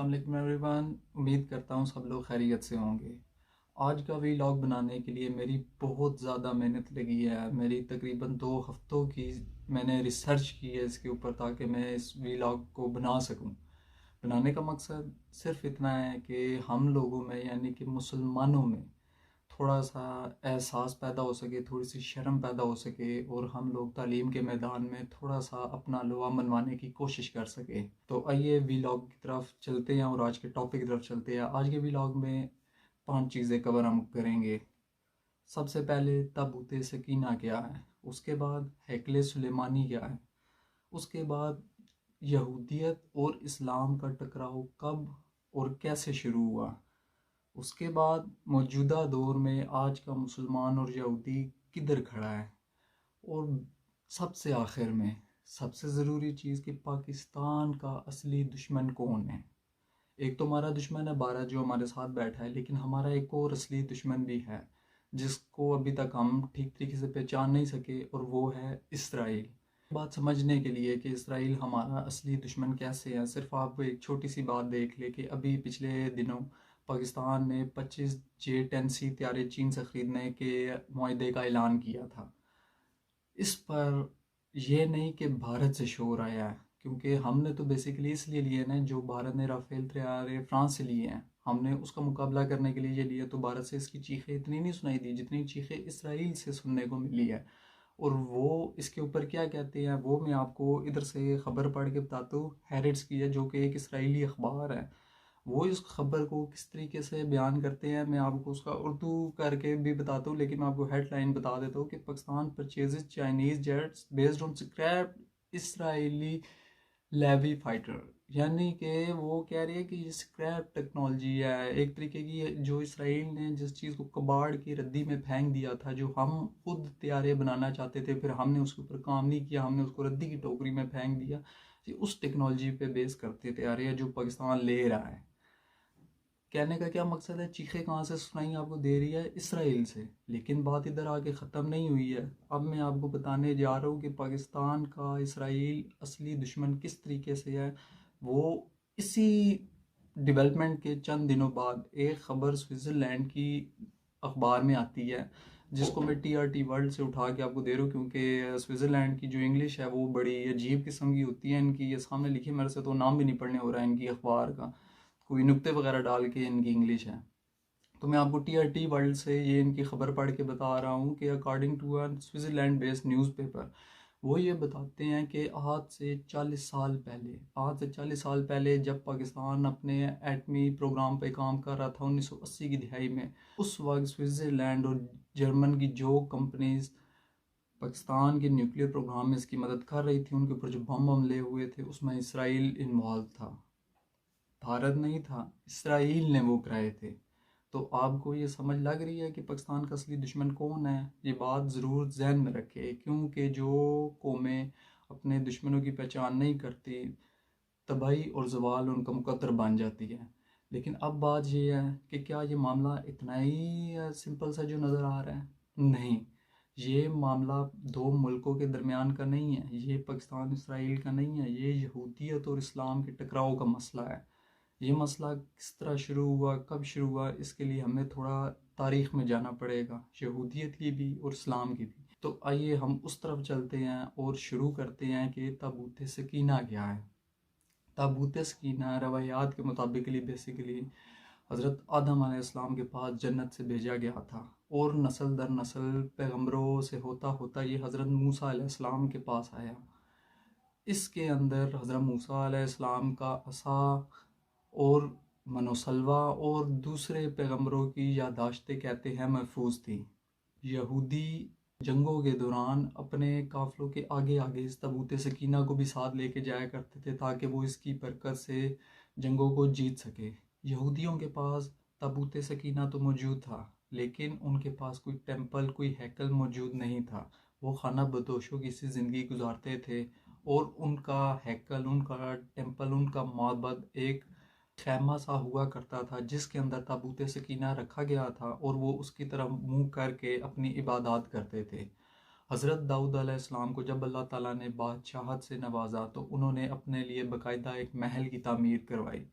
अस्सलाम वालेकुम एवरीवन। उम्मीद करता हूँ सब लोग खैरियत से होंगे। आज का वीलॉग बनाने के लिए मेरी बहुत ज़्यादा मेहनत लगी है। मेरी तकरीबन 2 हफ्तों की मैंने रिसर्च की है इसके ऊपर, ताकि मैं इस वीलॉग को बना सकूँ। बनाने का मकसद सिर्फ इतना है कि हम लोगों में यानी कि मुसलमानों में थोड़ा सा एहसास पैदा हो सके, थोड़ी सी शर्म पैदा हो सके, और हम लोग तालीम के मैदान में थोड़ा सा अपना लोहा मनवाने की कोशिश कर सके। तो आइए वीलॉग की तरफ चलते हैं और आज के टॉपिक की तरफ चलते हैं। आज के वीलॉग में 5 चीज़ें कवर हम करेंगे। सबसे पहले ताबूत सकीना क्या है, उसके बाद हैकले सुलेमानी क्या है, उसके बाद यहूदियत और इस्लाम का टकराव कब और कैसे शुरू हुआ, उसके बाद मौजूदा दौर में आज का मुसलमान और यहूदी किधर खड़ा है, और सबसे आखिर में सबसे ज़रूरी चीज़ कि पाकिस्तान का असली दुश्मन कौन है। एक तो हमारा दुश्मन है भारत जो हमारे साथ बैठा है, लेकिन हमारा एक और असली दुश्मन भी है जिसको अभी तक हम ठीक तरीके से पहचान नहीं सके, और वो है इसराइल। बात समझने के लिए कि इसराइल हमारा असली दुश्मन कैसे है, सिर्फ आप एक छोटी सी बात देख ले कि अभी पिछले दिनों पाकिस्तान ने 25J-10C हथियारे चीन से ख़रीदने के मुआहदे का ऐलान किया था। इस पर यह नहीं कि भारत से शोर आया है, क्योंकि हमने तो बेसिकली इसलिए लिए ना, जो भारत ने राफेल हथियारे फ्रांस से लिए हैं, हमने उसका मुकाबला करने के लिए ये लिए, तो भारत से इसकी चीखें इतनी नहीं सुनाई दी जितनी चीखें इसराइल से सुनने को मिली है। और वो इसके ऊपर क्या कहते हैं वो मैं आपको इधर से ख़बर पढ़ के बताता हूँ। हैरेट्स की है, जो कि एक इसराइली अखबार है। वो इस खबर को किस तरीके से बयान करते हैं मैं आपको उसका उर्दू करके भी बताता हूँ, लेकिन मैं आपको हेडलाइन बता देता हूँ कि Pakistan purchases Chinese jets based on scrap Israeli Lavi fighter. यानी कि वो कह रही है कि ये स्क्रैप टेक्नोलॉजी है एक तरीके की, जो इसराइल ने जिस चीज़ को कबाड़ की रद्दी में फेंक दिया था, जो हम खुद तैयारे बनाना चाहते थे, फिर हमने उसके ऊपर काम नहीं किया, हमने उसको रद्दी की टोकरी में फेंक दिया। ये उस टेक्नोलॉजी पे बेस करते तैयारे है जो पाकिस्तान ले रहा है। कहने का क्या मकसद है, चीखें कहाँ से सुनाई आपको दे रही है, इसराइल से। लेकिन बात इधर आके ख़त्म नहीं हुई है। अब मैं आपको बताने जा रहा हूँ कि पाकिस्तान का इसराइल असली दुश्मन किस तरीके से है। वो इसी डेवलपमेंट के चंद दिनों बाद एक ख़बर स्विट्ज़रलैंड की अखबार में आती है, जिसको मैं TRT वर्ल्ड से उठा के आपको दे रहा हूँ, क्योंकि स्विट्ज़रलैंड की जो इंग्लिश है वो बड़ी अजीब किस्म की होती है। इनकी ये सामने लिखी, मेरे से तो नाम भी नहीं पढ़ने हो रहा है इनकी अखबार का, कोई नुक्ते वगैरह डाल के इनकी इंग्लिश है। तो मैं आपको TRT वर्ल्ड से ये इनकी खबर पढ़ के बता रहा हूँ कि according to a Switzerland based newspaper, वो ये बताते हैं कि आज से 40 साल पहले जब पाकिस्तान अपने एटमी प्रोग्राम पे काम कर रहा था 1980 की दिहाई में, उस वक्त स्विट्ज़रलैंड और जर्मन की जो कंपनीज पाकिस्तान के न्यूक्लियर प्रोग्राम में इसकी मदद कर रही थी, उनके ऊपर जो बम हमले हुए थे उसमें इसराइल इन्वॉल्व था। भारत नहीं था, इसराइल ने वो कराए थे। तो आपको ये समझ लग रही है कि पाकिस्तान का असली दुश्मन कौन है। ये बात ज़रूर जहन में रखे, क्योंकि जो कौमें अपने दुश्मनों की पहचान नहीं करती, तबाही और जवाल उनका मुकद्दर बन जाती है। लेकिन अब बात ये है कि क्या ये मामला इतना ही सिंपल सा जो नज़र आ रहा है? नहीं, ये मामला दो मुल्कों के दरमियान का नहीं है, ये पाकिस्तान इसराइल का नहीं है, ये यहूदियत और इस्लाम के टकराव का मसला है। ये मसला किस तरह शुरू हुआ, कब शुरू हुआ, इसके लिए हमें थोड़ा तारीख़ में जाना पड़ेगा, यहूदियत की भी और इस्लाम की भी। तो आइए हम उस तरफ चलते हैं और शुरू करते हैं कि ताबूत सकीना क्या है। ताबूत सकीना रवायात के मुताबिक बेसिकली हज़रत आदम अलैहिस्सलाम के पास जन्नत से भेजा गया था, और नस्ल दर नस्ल पैगम्बरों से होता होता ये हज़रत मूसा अलैहिस्सलाम के पास आया। इसके अंदर हज़रत मूसा अलैहिस्सलाम का असा और मनोसलवा और दूसरे पैगम्बरों की यादाश्तें कहते हैं महफूज थी। यहूदी जंगों के दौरान अपने काफ़िलों के आगे आगे इस ताबूत सकीना को भी साथ लेके जाया करते थे, ताकि वो इसकी बरकत से जंगों को जीत सके। यहूदियों के पास ताबूत सकीना तो मौजूद था, लेकिन उनके पास कोई टेम्पल, कोई हैकल मौजूद नहीं था। वो खाना बदोशों की सी ज़िंदगी गुजारते थे, और उनका हैकल, उनका टेम्पल, उनका माबद एक खैमा सा हुआ करता था, जिसके अंदर ताबूत सकीना रखा गया था, और वो उसकी तरफ मुंह करके अपनी इबादत करते थे। हज़रत दाऊद अलैहिस्सलाम को जब अल्लाह ताला ने बादशाहत से नवाजा, तो उन्होंने अपने लिए बाकायदा एक महल की तामीर करवाई।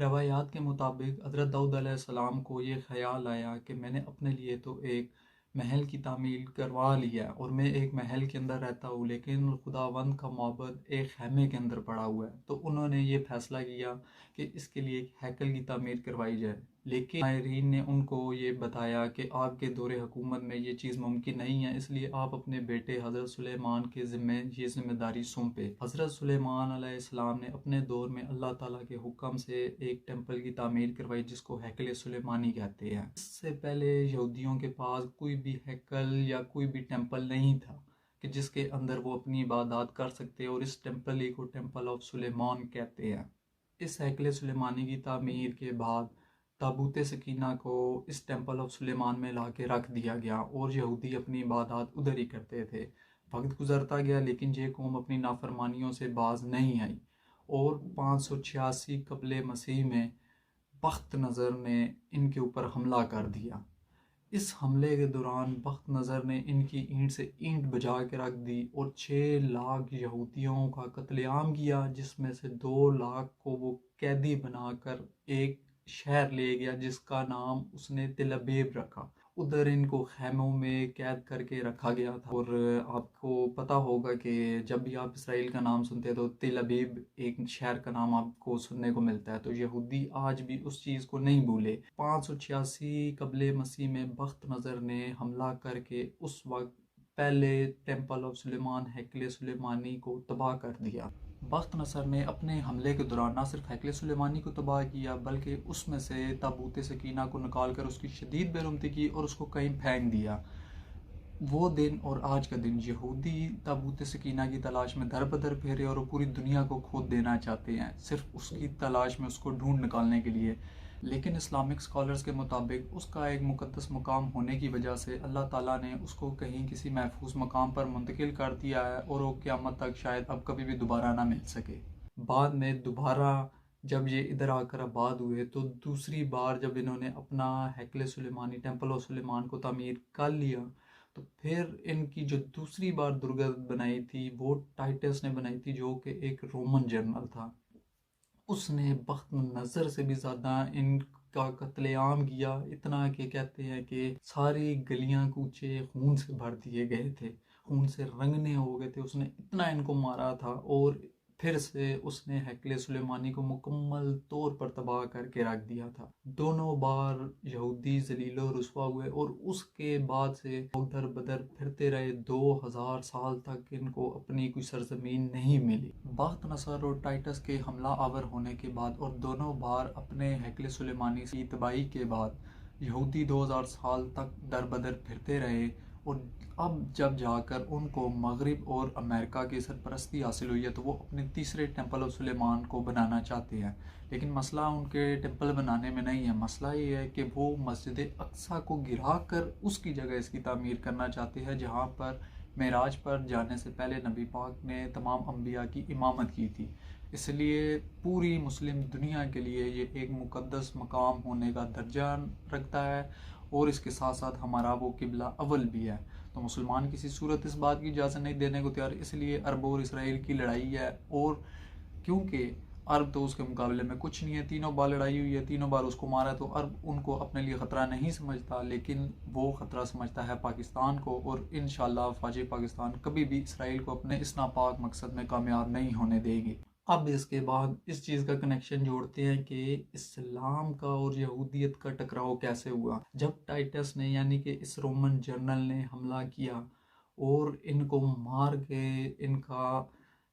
रवायात के मुताबिक हज़रत दाऊद अलैहिस्सलाम को ये ख्याल आया कि मैंने अपने लिए तो एक महल की तामीर करवा लिया और मैं एक महल के अंदर रहता हूँ, लेकिन खुदावंद का माबद एक खैमे के अंदर पड़ा हुआ है। तो उन्होंने ये फैसला किया कि इसके लिए एक हैकल की तामीर करवाई जाए। लेकिन माहिरीन ने उनको ये बताया कि आपके दौरे हुकूमत में ये चीज़ मुमकिन नहीं है, इसलिए आप अपने बेटे हज़रत सुलेमान के ज़िम्मे ये ज़िम्मेदारी सौंपे। हज़रत सुलेमान अलैहिस्सलाम ने अपने दौर में अल्लाह ताला के हुक्म से एक टेम्पल की तामीर करवाई जिसको हैकल सुलेमानी कहते हैं। इससे पहले यहूदियों के पास कोई भी हैकल या कोई भी टेम्पल नहीं था कि जिसके अंदर वो अपनी इबादत कर सकते, और इस टेम्पल ही को टेम्पल ऑफ सुलेमान कहते हैं। इस हैकल सुलेमानी की तामीर के बाद ताबूत सकीना को इस टेम्पल ऑफ सुलेमान में ला के रख दिया गया और यहूदी अपनी इबादत उधर ही करते थे। वक्त गुजरता गया लेकिन ये कौम अपनी नाफरमानियों से बाज नहीं आई और 586 कबले मसीह में बख्त नज़र ने इनके ऊपर हमला कर दिया। इस हमले के दौरान बख्त नज़र ने इनकी ईंट से ईंट बजा के रख दी और 6 लाख यहूदियों का कत्लेआम किया, जिसमें से 2 लाख को वो कैदी बनाकर एक शहर ले गया जिसका नाम उसने तिल अबीब रखा। उधर इनको खैमों में कैद करके रखा गया था। और आपको पता होगा कि जब भी आप इसराइल का नाम सुनते हैं तो तिल अबीब एक शहर का नाम आपको सुनने को मिलता है। तो यहूदी आज भी उस चीज़ को नहीं भूले। 586 कबले मसीह में बख्त नज़र ने हमला करके उस वक्त पहले टेम्पल ऑफ सुलेमान हैकल सुलेमानी को तबाह कर दिया। बख्त नसर ने अपने हमले के दौरान न सिर्फ हैकल सुलेमानी को तबाह किया बल्कि उसमें से ताबूत सकीना को निकाल कर उसकी शदीद बेरुमती की और उसको कहीं फेंक दिया। वो दिन और आज का दिन यहूदी ताबूत सकीना की तलाश में दर बदर फेरे और पूरी दुनिया को खोद देना चाहते हैं सिर्फ उसकी तलाश में, उसको ढूंढ निकालने के लिए। लेकिन इस्लामिक स्कॉलर्स के मुताबिक उसका एक मुकद्दस मकाम होने की वजह से अल्लाह ताला ने उसको कहीं किसी महफूज मकाम पर मुंतकिल कर दिया है और वो क़यामत तक शायद अब कभी भी दोबारा ना मिल सके। बाद में दोबारा जब ये इधर आकर आबाद हुए तो दूसरी बार जब इन्होंने अपना हैकल सुलेमानी टेम्पल ऑफ सुलेमान को तामीर कर लिया तो फिर इनकी जो दूसरी बार दुर्गत बनाई थी वो टाइटस ने बनाई थी, जो कि एक रोमन जनरल था। उसने बख्त नज़र से भी ज़्यादा इनका कत्लेआम किया, इतना कि कहते हैं कि सारी गलियां कूचे खून से भर दिए गए थे, खून से रंगने हो गए थे। उसने इतना इनको मारा था और फिर से उसने हैकल सुलेमानी को मुकम्मल तौर पर तबाह करके रख दिया था। दोनों बार यहूदी जलीलो रुस्वा हुए और उसके बाद से दर बदर फिरते रहे। 2000 साल तक इनको अपनी कोई सरजमीन नहीं मिली। बख्त नसर और टाइटस के हमला आवर होने के बाद और दोनों बार अपने हैकल सुलेमानी की तबाही के बाद यहूदी 2000 साल तक दर बदर फिरते रहे और अब जब जाकर उनको मगरिब और अमेरिका की सरपरस्ती हासिल हुई है तो वो अपने तीसरे टेम्पल ऑफ सुलेमान को बनाना चाहते हैं। लेकिन मसला उनके टेम्पल बनाने में नहीं है, मसला ये है कि वो मस्जिद अक्सा को गिरा कर उसकी जगह इसकी तामीर करना चाहते हैं जहाँ पर मेराज पर जाने से पहले नबी पाक ने तमाम अम्बिया की इमामत की थी। इसलिए पूरी मुस्लिम दुनिया के लिए ये एक मुकद्दस मकाम होने का दर्जा रखता है और इसके साथ साथ हमारा वो किबला अव्वल भी है। तो मुसलमान किसी सूरत इस बात की इजाज़त नहीं देने को तैयार, इसलिए अरब और इसराइल की लड़ाई है। और क्योंकि अरब तो उसके मुकाबले में कुछ नहीं है, 3 बार लड़ाई हुई है, 3 बार उसको मारा, तो अरब उनको अपने लिए ख़तरा नहीं समझता, लेकिन वो ख़तरा समझता है पाकिस्तान को। और इंशाअल्लाह फ़ौज पाकिस्तान कभी भी इसराइल को अपने इस नापाक मकसद में कामयाब नहीं होने देगी। अब इसके बाद इस चीज़ का कनेक्शन जोड़ते हैं कि इस्लाम का और यहूदियत का टकराव कैसे हुआ। जब टाइटस ने यानी कि इस रोमन जनरल ने हमला किया और इनको मार के इनका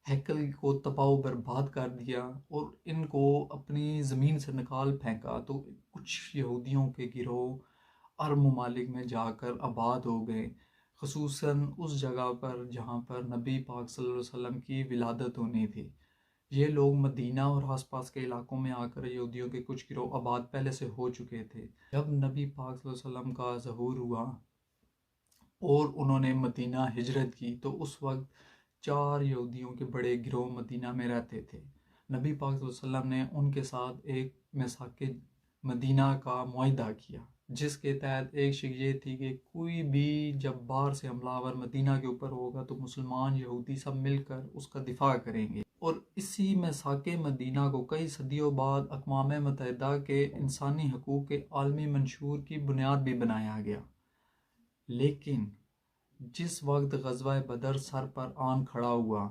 हैकल को तबाह बर्बाद कर दिया और इनको अपनी ज़मीन से निकाल फेंका, तो कुछ यहूदियों के गिरोह अरब ममालिक में जाकर आबाद हो गए, ख़ुसूसन उस जगह पर जहाँ पर नबी पाक सल्लल्लाहु अलैहि वसल्लम की विलादत होनी थी। ये लोग मदीना और आसपास के इलाकों में आकर यहूदियों के कुछ गिरोह आबाद पहले से हो चुके थे। जब नबी पाक सल्लल्लाहु अलैहि वसल्लम का ज़हूर हुआ और उन्होंने मदीना हिजरत की तो उस वक्त 4 यहूदियों के बड़े गिरोह मदीना में रहते थे। नबी पाक सल्लल्लाहु अलैहि वसल्लम ने उनके साथ एक मिसाक मदीना का मुआहिदा किया जिसके तहत एक शिक ये थी कि कोई भी जब बाहर से हमलावर मदीना के ऊपर होगा तो मुसलमान यहूदी सब मिलकर उसका दिफा करेंगे। और इसी मसाके मदीना को कई सदियों बाद अक़वाम मुत्तहिदा के इंसानी हकूक़ के आलमी मंशूर की बुनियाद भी बनाया गया। लेकिन जिस वक्त ग़ज़वा बदर सर पर आन खड़ा हुआ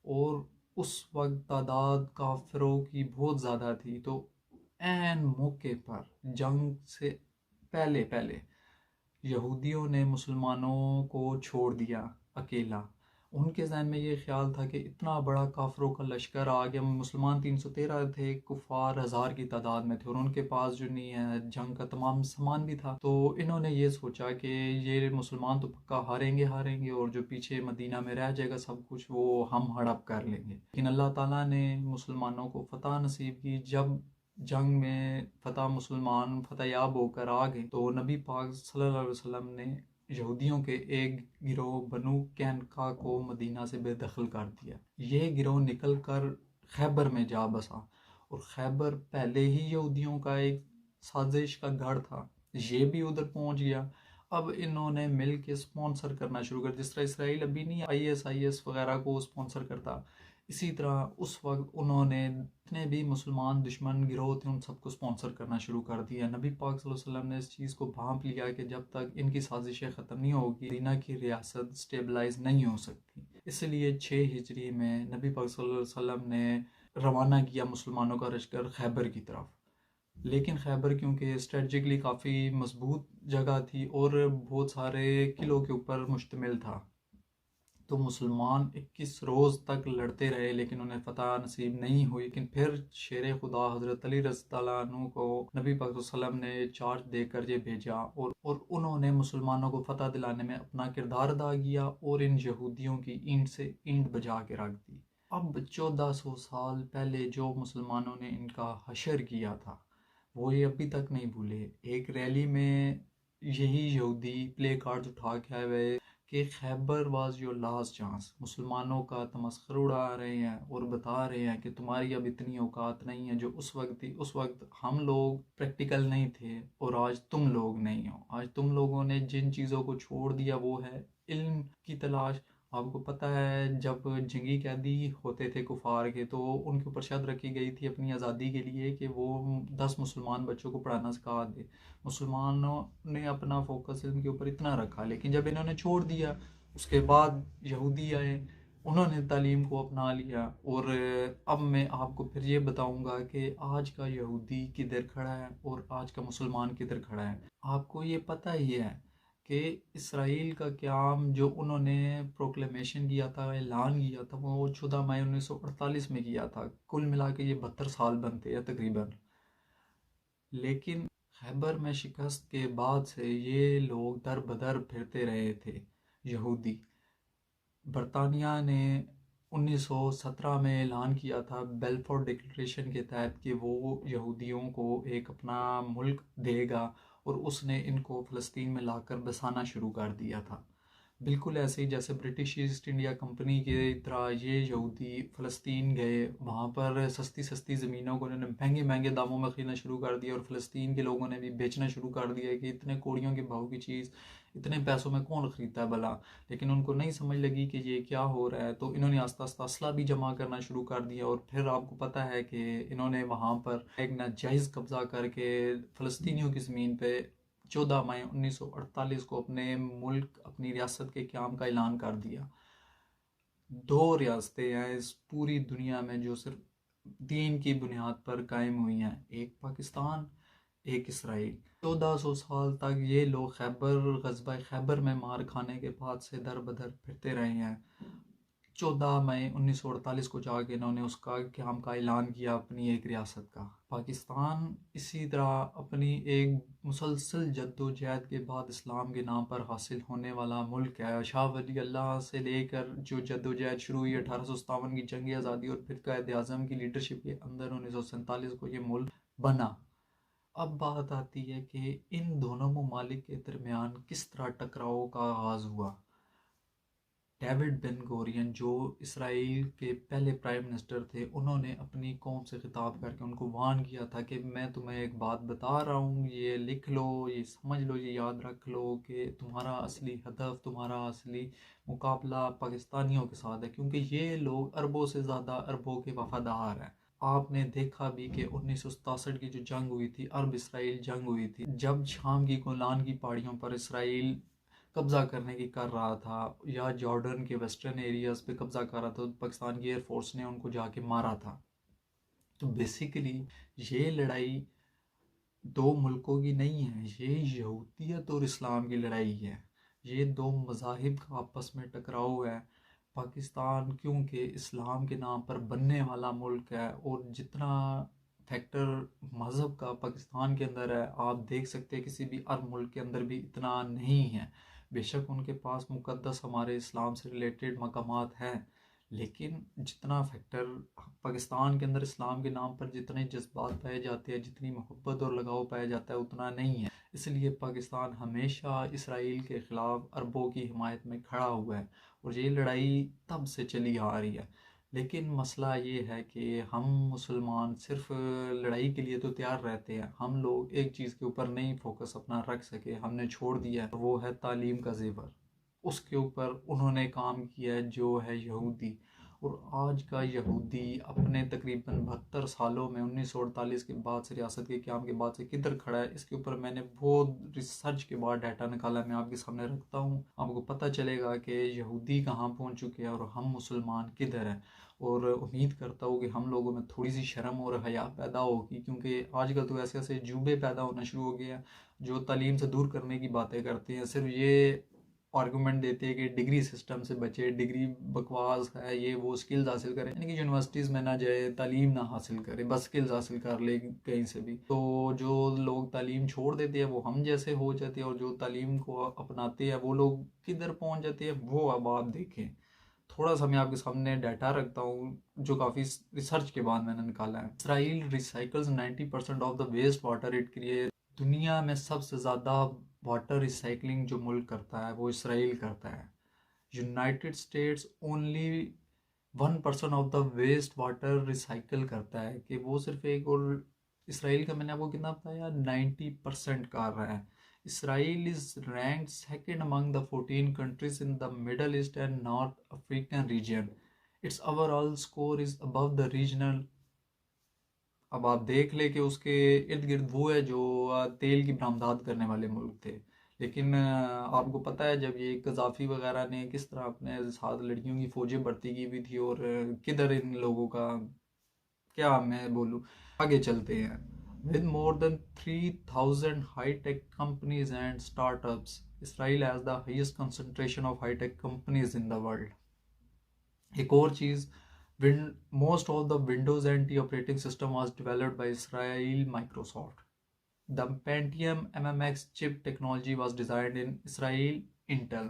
और उस वक्त तादाद काफिरों की बहुत ज़्यादा थी, तो ऐन मौके पर जंग से पहले पहले यहूदियों ने मुसलमानों को छोड़ दिया अकेला। उनके जहन में ये ख्याल था कि इतना बड़ा काफिरों का लश्कर आ गया, मुसलमान 313 थे, कुफार 1000 की तादाद में थे और उनके पास जो नहीं है जंग का तमाम सामान भी था। तो इन्होंने ये सोचा कि ये मुसलमान तो पक्का हारेंगे हारेंगे और जो पीछे मदीना में रह जाएगा सब कुछ वो हम हड़प कर लेंगे। लेकिन अल्लाह ताला ने मुसलमानों को फतह नसीब की। जब जंग में मुसलमान फतेहयाब होकर आ गए तो नबी पाक सल्लल्लाहु अलैहि वसल्लम ने यहूदियों के एक गिरोह बनु कैनका को मदीना से बेदखल कर दिया। यह गिरोह निकल कर खैबर में जा बसा और खैबर पहले ही यहूदियों का एक साजिश का गढ़ था, ये भी उधर पहुंच गया। अब इन्होंने मिल के स्पॉन्सर करना शुरू कर, जिस तरह इसराइल अभी नहीं IS वगैरह को स्पॉन्सर करता, इसी तरह उस वक्त उन्होंने जितने भी मुसलमान दुश्मन गिरोह थे उन सबको स्पॉन्सर करना शुरू कर दिया। नबी पाक सल्लल्लाहु अलैहि वसल्लम ने इस चीज़ को भांप लिया कि जब तक इनकी साजिशें ख़त्म नहीं होगी मदीना की रियासत स्टेबलाइज नहीं हो सकती। इसलिए 6 हिजरी में नबी पाक सल्लल्लाहु अलैहि वसल्लम ने रवाना किया मुसलमानों का लश्कर खैबर की तरफ। लेकिन खैबर क्योंकि स्ट्रेटजिकली काफ़ी मजबूत जगह थी और बहुत सारे किलों के ऊपर मुश्तमिल था, तो मुसलमान 21 रोज़ तक लड़ते रहे लेकिन उन्हें फतह नसीब नहीं हुई। लेकिन फिर शेर खुदा हज़रत अली रज़ियल्लाहु अन्हु को नबी पाक सल्लल्लाहु अलैहि वसल्लम ने चार्ज देकर ये भेजा और उन्होंने मुसलमानों को फतह दिलाने में अपना किरदार अदा किया और इन यहूदियों की ईंट से ईंट बजा के रख दी। अब 1400 साल पहले जो मुसलमानों ने इनका हशर किया था वो ये अभी तक नहीं भूले। एक रैली में यही यहूदी प्ले कार्ड उठा के आए हुए कि Khyber was your last chance, मुसलमानों का तमस्खर उड़ा रहे हैं और बता रहे हैं कि तुम्हारी अब इतनी औकात नहीं है जो उस वक्त थी। उस वक्त हम लोग प्रैक्टिकल नहीं थे और आज तुम लोग नहीं हो। आज तुम लोगों ने जिन चीज़ों को छोड़ दिया वो है इल्म की तलाश। आपको पता है जब जंगी कैदी होते थे कुफार के तो उनके ऊपर शर्त रखी गई थी अपनी आज़ादी के लिए कि वो 10 मुसलमान बच्चों को पढ़ाना सिखा दे। मुसलमानों ने अपना फोकस इनके ऊपर इतना रखा, लेकिन जब इन्होंने छोड़ दिया उसके बाद यहूदी आए, उन्होंने तालीम को अपना लिया। और अब मैं आपको फिर ये बताऊंगा कि आज का यहूदी किधर खड़ा है और आज का मुसलमान किधर खड़ा है। आपको ये पता ही है कि इसराइल का क़याम जो उन्होंने प्रोक्लेमेशन किया था, ऐलान किया था, वो 14 मई 1948 में किया था। कुल मिला के ये 72 साल बनते हैं तकरीबन। लेकिन खैबर में शिकस्त के बाद से ये लोग दर बदर फिरते रहे थे यहूदी। बरतानिया ने 1917 में ऐलान किया था बेल्फोर डिक्लेरेशन के तहत कि वो यहूदियों को एक अपना मुल्क देगा और उसने इनको फ़लस्तीन में लाकर बसाना शुरू कर दिया था। बिल्कुल ऐसे ही जैसे ब्रिटिश ईस्ट इंडिया कंपनी की तरह ये यहूदी फ़लस्तीन गए, वहाँ पर सस्ती सस्ती ज़मीनों को उन्होंने महंगे महंगे दामों में ख़रीदना शुरू कर दिया और फ़लस्तीन के लोगों ने भी बेचना शुरू कर दिया कि इतने कौड़ियों के भाव की चीज़ इतने पैसों में कौन ख़रीदता है भला। लेकिन उनको नहीं समझ लगी कि ये क्या हो रहा है, तो इन्होंने आस्ता आस्ता असला भी जमा करना शुरू कर दिया। और फिर आपको पता है कि इन्होंने वहाँ पर एक नाजायज़ कब्ज़ा करके फ़लस्तीनियों की ज़मीन पर 14 मई 1948 को अपने मुल्क अपनी रियासत के क़याम का ऐलान कर दिया। 2 रियासतें हैं इस पूरी दुनिया में जो सिर्फ दीन की बुनियाद पर कायम हुई हैं, एक पाकिस्तान एक इसराइल। 1400 साल तक ये लोग ग़ज़वा खैबर में मार खाने के बाद से दर बदर फिरते रहे हैं। 14 मई 1948 को जाके इन्होंने उसका क़याम का ऐलान किया अपनी एक रियासत का। पाकिस्तान इसी तरह अपनी एक मुसलसल जद्दोजहद के बाद इस्लाम के नाम पर हासिल होने वाला मुल्क है। शाह वली अल्लाह से लेकर जो जद्दोजहद शुरू हुई 1857 की जंग आज़ादी और फिर कायद-ए-आज़म की लीडरशिप के अंदर 1947 को ये मुल्क बना। अब बात आती है कि इन दोनों ममालिक के दरमियान किस तरह टकराव का आगाज़ हुआ। डेविड बेन गोरियन जो इसराइल के पहले प्राइम मिनिस्टर थे, उन्होंने अपनी कौम से खिताब करके उनको वार्न किया था कि मैं तुम्हें एक बात बता रहा हूँ, ये लिख लो, ये समझ लो, ये याद रख लो कि तुम्हारा असली हदफ, तुम्हारा असली मुकाबला पाकिस्तानियों के साथ है, क्योंकि ये लोग अरबों से ज़्यादा अरबों के वफादार हैं। आपने देखा भी कि 1967 की जो जंग हुई थी, अरब इसराइल जंग हुई थी, जब शाम की गोलान की पहाड़ियों पर इसराइल कब्जा करने की कर रहा था, या जॉर्डन के वेस्टर्न एरियाज पे कब्जा कर रहा था, तो पाकिस्तान की एयरफोर्स ने उनको जाके मारा था। तो बेसिकली ये लड़ाई दो मुल्कों की नहीं है, ये यहूदियत और इस्लाम की लड़ाई है। ये दो मज़ाहिब का आपस में टकराव है। पाकिस्तान क्योंकि इस्लाम के नाम पर बनने वाला मुल्क है, और जितना फैक्टर मज़हब का पाकिस्तान के अंदर है, आप देख सकते हैं किसी भी अरब मुल्क के अंदर भी इतना नहीं है। बेशक उनके पास मुकद्दस हमारे इस्लाम से रिलेटेड मकामात हैं, लेकिन जितना फैक्टर पाकिस्तान के अंदर इस्लाम के नाम पर जितने जज्बात पाए जाते हैं, जितनी मोहब्बत और लगाव पाया जाता है, उतना नहीं है। इसलिए पाकिस्तान हमेशा इसराइल के ख़िलाफ़ अरबों की हिमायत में खड़ा हुआ है, और ये लड़ाई तब से चली आ रही है। लेकिन मसला ये है कि हम मुसलमान सिर्फ लड़ाई के लिए तो तैयार रहते हैं, हम लोग एक चीज़ के ऊपर नहीं फोकस अपना रख सके, हमने छोड़ दिया है, वो है तालीम का ज़ेवर। उसके ऊपर उन्होंने काम किया है जो है यहूदी। और आज का यहूदी अपने तकरीबन 72 सालों में 1948 के बाद से, रियासत के क़याम के बाद से किधर खड़ा है, इसके ऊपर मैंने बहुत रिसर्च के बाद डाटा निकाला, मैं आपके सामने रखता हूँ। आपको पता चलेगा कि यहूदी कहाँ पहुँच चुके हैं और हम मुसलमान किधर हैं। और उम्मीद करता हूँ कि हम लोगों में थोड़ी सी शर्म और हया पैदा होगी, क्योंकि आजकल तो ऐसे ऐसे जुबे पैदा होना शुरू हो गए हैं जो तालीम से दूर करने की बातें करते हैं, सिर्फ ये आर्गूमेंट देते हैं कि डिग्री सिस्टम से बचे, डिग्री बकवास है, ये वो, स्किल्स हासिल करें, यानी कि यूनिवर्सिटीज़ में ना जाए, तालीम ना हासिल करे, बस स्किल्स हासिल कर ले कहीं से भी। तो जो लोग तालीम छोड़ देते हैं वो हम जैसे हो जाते हैं, और जो तालीम को अपनाते हैं वो लोग किधर पहुंच जाते हैं, वो अब आप देखें। थोड़ा सा मैं आपके सामने डाटा रखता हूँ जो काफ़ी रिसर्च के बाद मैंने निकाला है। Israel recycles 90% of the waste water it create. दुनिया में सबसे ज़्यादा वाटर रिसाइकलिंग जो मुल्क करता है वो इसराइल करता है। United States only 1% of the waste water recycle करता है, कि वो सिर्फ एक, और इसराइल का मैंने आपको कितना बताया, 90% कर रहा है। Israel is ranked second among the 14 countries in the Middle East and North African region. Its overall score is above the regional। अब आप देख ले कि उसके इर्द गिर्द वो है जो तेल की बरामदात करने वाले मुल्क थे। लेकिन आपको पता है जब ये कज़ाफ़ी वगैरह ने किस तरह अपने साथ लड़कियों की फ़ौजें भर्ती की हुई थी, और किधर इन लोगों का क्या मैं बोलूँ। आगे चलते हैं। With more than 3,000 high-tech companies and startups, Israel has the highest concentration of high-tech companies in the world. एक और चीज़, most of the Windows NT operating system was developed by Israel Microsoft. The Pentium MMX chip technology was designed in Israel Intel.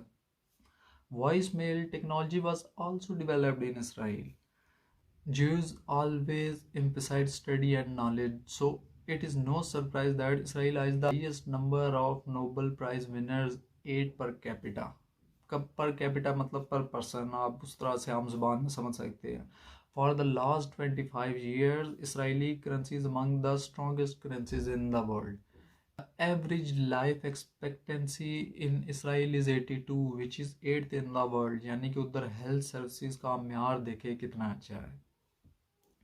Voicemail technology was also developed in Israel. Jews always emphasize study and knowledge, so it is no surprise that Israel has the highest number of Nobel Prize winners, 8 per capita. कब per capita मतलब पर person, आप उस तरह से आम जुबान में समझ सकते हैं। For the last 25 years, Israeli currency is among the strongest currencies in the world. The average life expectancy in Israel is 82, which is 8th in the world. यानी कि उधर हेल्थ सर्विसेज का म्यार देखे कितना अच्छा है।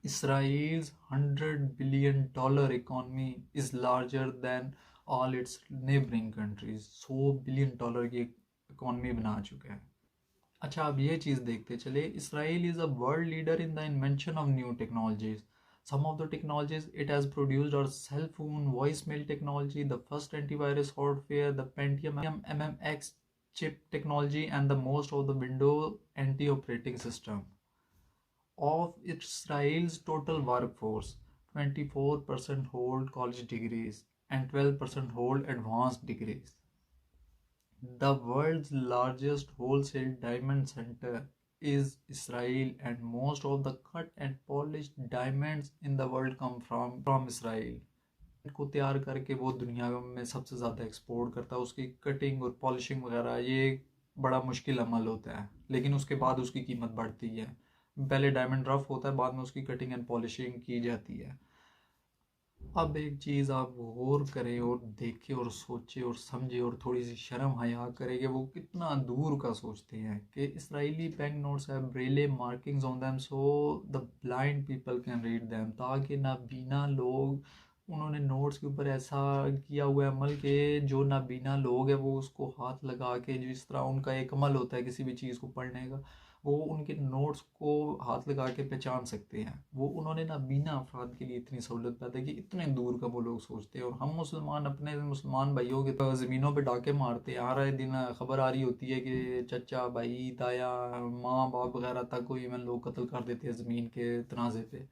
Israel's $100 billion economy is larger than all its neighboring countries. $100 billion की इकॉनमी बना चुका है। अच्छा, अब ये चीज़ देखते चले, Israel is a world leader in the invention of new technologies. Some of the technologies it has produced are cell phone, voicemail technology, the first antivirus software, the Pentium MMX chip technology, and the most of the Windows NT operating system. Of Israel's total workforce, 24% hold college degrees and 12% hold advanced degrees. The world's largest wholesale diamond center is Israel, and most of the cut and polished diamonds in the world come from Israel. को तैयार करके वो दुनिया में सबसे ज़्यादा export करता है, उसकी कटिंग और पॉलिशिंग वगैरह ये बड़ा मुश्किल अमल होता है, लेकिन उसके बाद उसकी कीमत बढ़ती है। पहले डायमंड रफ होता है, बाद में उसकी कटिंग एंड पॉलिशिंग की जाती है। अब एक चीज़ आप गौर करें और देखें और सोचें और समझें और थोड़ी सी शर्म हया करें कि वो कितना दूर का सोचते हैं कि Israeli bank notes have Braille markings on them so the blind people can read them, ताकि नाबीना लोग, उन्होंने नोट्स के ऊपर ऐसा किया हुआ है अमल के जो नाबीना लोग हैं वो उसको हाथ लगा के, जिस तरह उनका एक अमल होता है किसी भी चीज़ को पढ़ने का, वो उनके नोट्स को हाथ लगा के पहचान सकते हैं। वो उन्होंने ना बिना अफराद के लिए इतनी सहूलत पैदा की, इतने दूर का वो लोग सोचते हैं। और हम मुसलमान अपने मुसलमान भाइयों के तो ज़मीनों पे डाके मारते हैं, आ रहे दिन खबर आ रही होती है कि चचा, भाई, ताया, माँ बाप वगैरह तक को इवन लोग कत्ल कर देते हैं ज़मीन के तनाज़े पे।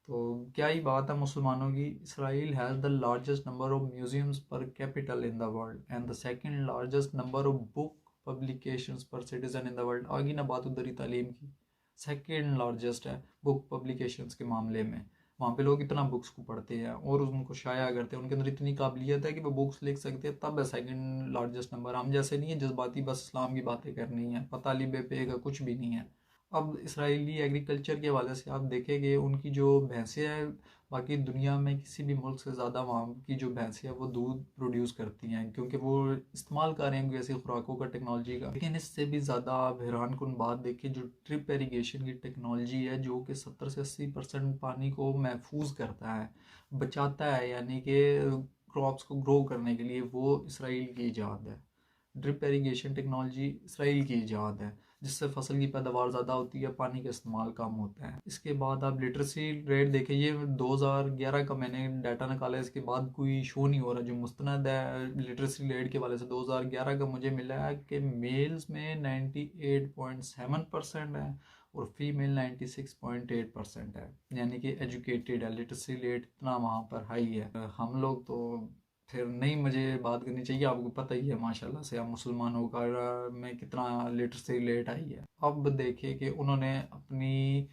तो क्या ही बात है मुसलमानों की। Israel has the largest number of museums per capital in the world and the second largest number of book publications per citizen in the world. आगे ना बात उधरी तालीम की, सेकंड लार्जेस्ट है बुक पब्लिकेशंस के मामले में। वहाँ पे लोग इतना बुक्स को पढ़ते हैं और उनको शाया करते हैं, उनके अंदर इतनी काबिलियत है कि वो बुक्स लिख सकते हैं, तब है सेकंड लार्जेस्ट नंबर। हम जैसे नहीं है जज्बाती बस इस्लाम की बातें करनी है, पता लिबे पे का कुछ भी नहीं है। अब इसराइली एग्रीकल्चर के हवाले से आप देखेंगे उनकी जो भैंसें हैं, बाकी दुनिया में किसी भी मुल्क से ज़्यादा वहाँ की जो भैंसें हैं वो दूध प्रोड्यूस करती हैं, क्योंकि वो इस्तेमाल कर रहे हैं ऐसी खुराकों का, टेक्नोलॉजी का। लेकिन इससे भी ज़्यादा आप हैरानकुन बात देखिए, जो ड्रिप इरीगेशन की टेक्नोलॉजी है जो कि 70 से 80% पानी को महफूज करता है, बचाता है, यानी कि क्रॉप्स को ग्रो करने के लिए, वो इसराइल की ईजाद है। ड्रिप इरीगेशन टेक्नोलॉजी इसराइल की ईजाद है, जिससे फसल की पैदावार ज़्यादा होती है, पानी का इस्तेमाल कम होता है। इसके बाद आप लिटरेसी रेट देखें, ये 2011 का मैंने डाटा निकाला है, इसके बाद कोई शो नहीं हो रहा जो मुस्तनद है लिटरेसी रेट के वाले से। 2011 का मुझे मिला है कि मेल्स में 98.7% है और फीमेल 96.8% है, यानी कि एजुकेटेड है। लिटरेसी रेट इतना वहाँ पर हाई है। हम लोग तो फिर नहीं, मुझे बात करनी चाहिए, आपको पता ही है माशाल्लाह से हम मुसलमानों का में कितना लिटरेसी रेट आई है। अब देखिए कि उन्होंने अपनी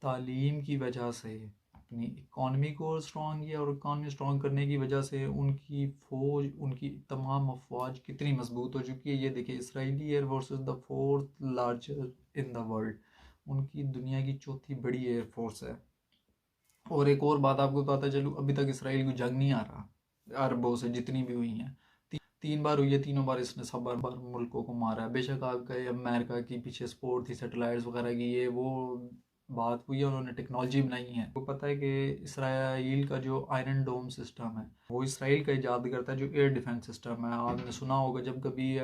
तालीम की वजह से अपनी इकॉनमी को स्ट्रॉन्ग किया, और इकॉनमी स्ट्रॉन्ग करने की वजह से उनकी फ़ौज, उनकी तमाम अफवाज कितनी मजबूत हो चुकी है। ये देखिए, Israeli air force is the fourth largest in the world, उनकी दुनिया की चौथी बड़ी एयरफोर्स है। और एक और बात आपको पता चलूँ, अभी तक इसराइल को जंग नहीं आ रहा अरबों से जितनी भी हुई हैं। 3 बार हुई है, तीनों बार इसने सब बार मुल्कों को मारा है। बेशक आपका अमेरिका की पीछे सपोर्ट थी सैटेलाइट्स वगैरह की, ये वो बात हुई है, उन्होंने टेक्नोलॉजी बनाई है। वो पता है कि इसराइल का जो आयरन डोम सिस्टम है वो इसराइल का इजाद करता है, जो एयर डिफेंस सिस्टम है। आपने सुना होगा जब कभी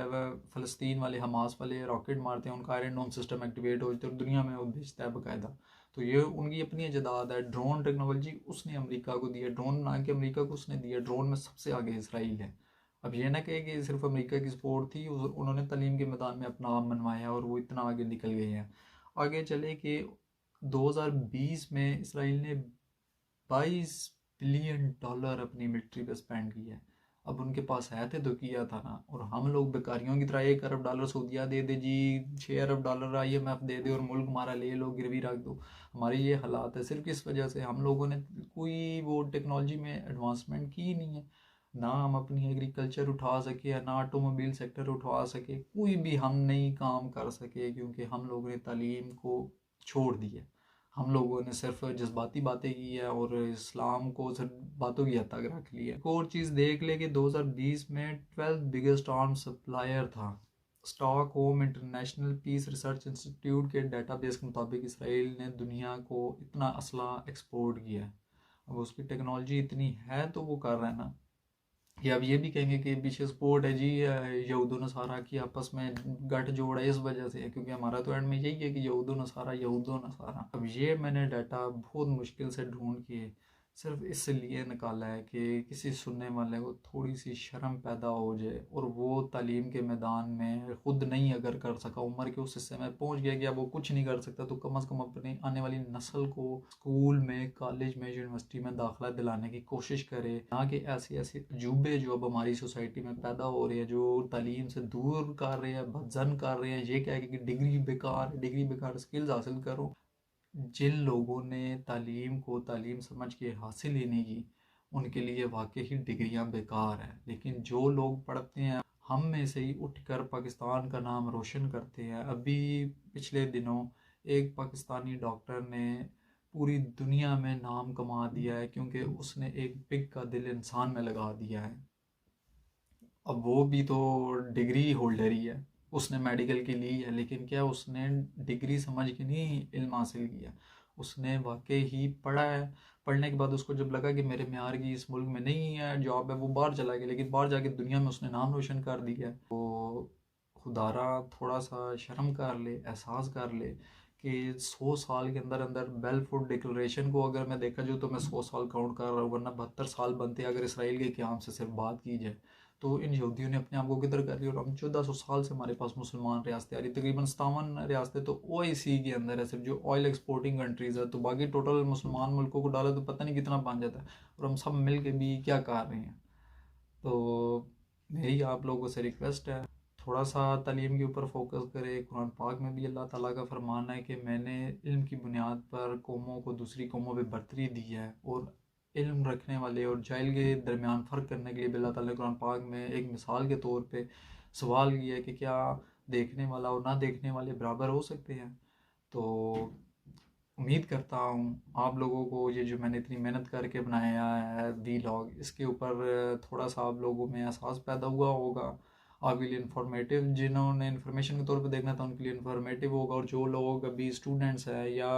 फ़लस्तीन वाले, हमास वाले रॉकेट मारते हैं, उनका आयरन डोम सिस्टम एक्टिवेट हो जाता है और दुनिया में वो भेजता है बाकायदा। तो ये उनकी अपनी इजाद है। ड्रोन टेक्नोलॉजी उसने अमेरिका को दी है, ड्रोन बना के अमेरिका को उसने दिया। ड्रोन में सबसे आगे इसराइल है। अब ये ना कहे कि सिर्फ अमेरिका की सपोर्ट थी, उन्होंने तालीम के मैदान में अपना नाम बनवाया और वो इतना आगे निकल गए हैं। आगे चले कि 2020 में इसराइल ने 22 बिलियन डॉलर अपनी मिलिट्री पे स्पेंड किया है। अब उनके पास है थे तो किया था ना। और हम लोग बेकारियों की तरह 1 अरब डॉलर सऊदिया दे दे जी, 6 अरब डॉलर IMF दे दे और मुल्क हमारा ले लो, गिरवी रख दो। हमारी ये हालात है सिर्फ इस वजह से हम लोगों ने कोई वो टेक्नोलॉजी में एडवांसमेंट की नहीं है। ना हम अपनी एग्रीकल्चर उठा सके, या ना ऑटोमोबाइल सेक्टर उठा सके, कोई भी हम नहीं काम कर सके, क्योंकि हम लोगों ने तालीम को छोड़ दिया। हम लोगों ने सिर्फ जज्बाती बातें की है और इस्लाम को सिर्फ बातों की हद तक रख लिया। एक और चीज़ देख ले कि 2020 में 12th बिगेस्ट आर्म सप्लायर था। Stockholm International Peace Research Institute के डाटाबेस के मुताबिक इसराइल ने दुनिया को इतना असला एक्सपोर्ट किया है। अब उसकी टेक्नोलॉजी इतनी है तो वो कर रहा है ना। कि अब ये भी कहेंगे कि पीछे सपोर्ट है जी यहूद नसारा की आपस में गठजोड़ है, इस वजह से है, क्योंकि हमारा तो एंड में यही है कि यहूद नसारा। अब ये मैंने डाटा बहुत मुश्किल से ढूंढ के सिर्फ इसलिए निकाला है कि किसी सुनने वाले को थोड़ी सी शर्म पैदा हो जाए, और वो तालीम के मैदान में खुद नहीं अगर कर सका, उम्र के उस हिस्से में पहुंच गया कि अब वो कुछ नहीं कर सकता, तो कम से कम अपनी आने वाली नस्ल को स्कूल में, कॉलेज में, यूनिवर्सिटी में दाखिला दिलाने की कोशिश करे। ना कि ऐसे ऐसे अजूबे जो अब हमारी सोसाइटी में पैदा हो रहे हैं, जो तालीम से दूर कर रहे हैं, भजन कर रहे हैं, ये कह के कि डिग्री बेकार है, डिग्री बेकार, स्किल्स हासिल करो। जिन लोगों ने तालीम को तालीम समझ के हासिल ही नहीं की, उनके लिए वाकई ही डिग्रियां बेकार हैं। लेकिन जो लोग पढ़ते हैं, हम में से ही उठकर पाकिस्तान का नाम रोशन करते हैं। अभी पिछले दिनों एक पाकिस्तानी डॉक्टर ने पूरी दुनिया में नाम कमा दिया है, क्योंकि उसने एक पिग का दिल इंसान में लगा दिया है। अब वो भी तो डिग्री होल्डर ही है, उसने मेडिकल की ली है, लेकिन क्या उसने डिग्री समझ के नहीं इल्म हासिल किया, उसने वाकई ही पढ़ा है। पढ़ने के बाद उसको जब लगा कि मेरे मेयार की इस मुल्क में नहीं है जॉब है, वो बाहर चला गया, लेकिन बाहर जाके दुनिया में उसने नाम रोशन कर दिया है। तो खुदारा थोड़ा सा शर्म कर ले, एहसास कर ले कि 100 साल के अंदर अंदर बेलफुड डिक्लेरेशन को अगर मैं देखा जाऊँ तो मैं 100 साल काउंट कर रहा हूँ, वरना 72 साल बनते अगर इसराइल के क़याम से सिर्फ बात की जाए। तो इन यहूदियों ने अपने आप को किधर कर लिया, और हम 1400 साल से हमारे पास मुसलमान रियासतें आ रही, तकरीबन 57 रियासतें तो OIC के अंदर है, सिर्फ जो ऑयल एक्सपोर्टिंग कंट्रीज़ है। तो बाकी टोटल मुसलमान मुल्कों को डाला तो पता नहीं कितना बन जाता है, और हम सब मिल के भी क्या कर रहे हैं। तो मेरी आप लोगों से रिक्वेस्ट है, थोड़ा सा तालीम के ऊपर फोकस करें। कुरान पाक में भी अल्लाह ताला का फरमान है कि मैंने इल्म की बुनियाद पर कौमों को दूसरी कौमों पे बरतरी दी है, और इल्म रखने वाले और जाहिल के दरमियान फ़र्क करने के लिए भी अल्लाह ताला ने कुरान पाक में एक मिसाल के तौर पे सवाल किया है कि क्या देखने वाला और ना देखने वाले बराबर हो सकते हैं। तो उम्मीद करता हूँ आप लोगों को ये जो मैंने इतनी मेहनत करके बनाया है वीलॉग, इसके ऊपर थोड़ा सा आप लोगों में एहसास पैदा हुआ होगा। आपके लिए इन्फॉर्मेटिव, जिन्होंने इन्फॉर्मेशन के तौर पे देखना था उनके लिए इन्फॉर्मेटिव होगा, और जो लोग अभी स्टूडेंट्स हैं या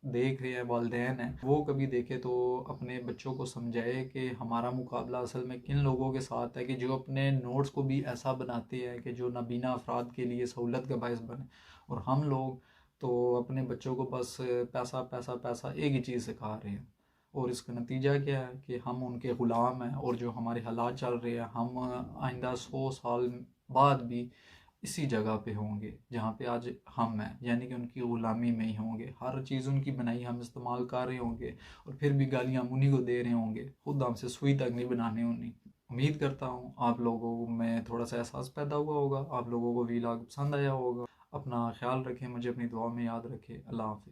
देख रहे हैं, वालिदैन हैं, वो कभी देखे तो अपने बच्चों को समझाए कि हमारा मुकाबला असल में किन लोगों के साथ है कि जो अपने नोट्स को भी ऐसा बनाते हैं कि जो नाबीना अफराद के लिए सहूलत का बायस बने, और हम लोग तो अपने बच्चों को बस पैसा पैसा पैसा एक ही चीज़ सिखा रहे हैं। और इसका नतीजा क्या है कि हम उनके ग़ुलाम हैं, और जो हमारे हालात चल रहे हैं, हम आइंदा 100 साल बाद भी इसी जगह पे होंगे जहाँ पे आज हम हैं, यानी कि उनकी ग़ुलामी में ही होंगे। हर चीज़ उनकी बनाई हम इस्तेमाल कर रहे होंगे, और फिर भी गालियाँ उन्हीं को दे रहे होंगे, खुद हमसे सुई तक नहीं बनाने उन्हीं। उम्मीद करता हूँ आप लोगों में थोड़ा सा एहसास पैदा हुआ होगा, आप लोगों को वीलॉग पसंद आया होगा। अपना ख्याल रखें, मुझे अपनी दुआ में याद रखें। अल्लाह हाफ़िज़।